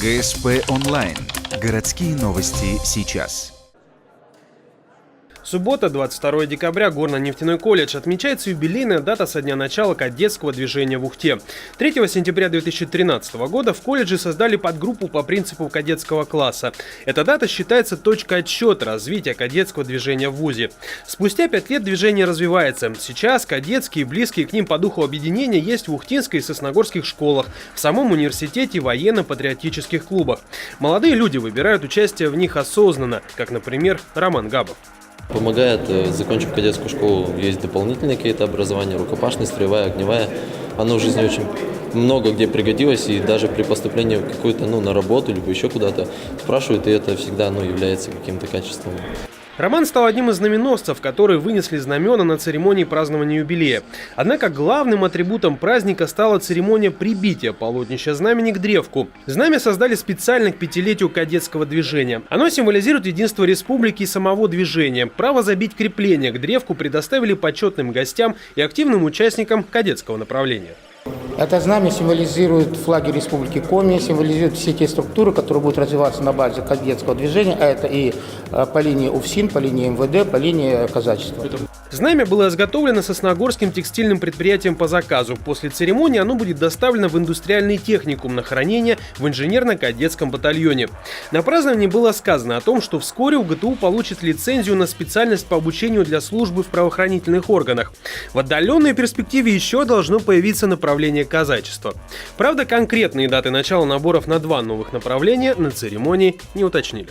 ГСП онлайн. Городские новости сейчас. Суббота, 22 декабря, Горно-нефтяной колледж. Отмечается юбилейная дата со дня начала кадетского движения в Ухте. 3 сентября 2013 года в колледже создали подгруппу по принципу кадетского класса. Эта дата считается точкой отсчета развития кадетского движения в вузе. Спустя 5 лет движение развивается. Сейчас кадетские и близкие к ним по духу объединения есть в ухтинской и сосногорских школах, в самом университете и военно-патриотических клубах. Молодые люди выбирают участие в них осознанно, как, например, Роман Габов. Помогает, закончив кадетскую школу, есть дополнительные какие-то образования, рукопашная, строевая, огневая. Оно в жизни очень много где пригодилось, и даже при поступлении в какую-то, на работу, либо еще куда-то спрашивают, и это всегда, является каким-то качеством. Роман стал одним из знаменосцев, которые вынесли знамена на церемонии празднования юбилея. Однако главным атрибутом праздника стала церемония прибития полотнища знамени к древку. Знамя создали специально к 5-летию кадетского движения. Оно символизирует единство республики и самого движения. Право забить крепление к древку предоставили почетным гостям и активным участникам кадетского направления. Это знамя символизирует флаги Республики Коми, символизирует все те структуры, которые будут развиваться на базе кадетского движения, а это и по линии УФСИН, по линии МВД, по линии казачества. Знамя было изготовлено сосногорским текстильным предприятием по заказу. После церемонии оно будет доставлено в индустриальный техникум на хранение в инженерно-кадетском батальоне. На праздновании было сказано о том, что вскоре УГТУ получит лицензию на специальность по обучению для службы в правоохранительных органах. В отдаленной перспективе еще должно появиться направление казачества. Правда, конкретные даты начала наборов на 2 новых направления на церемонии не уточнили.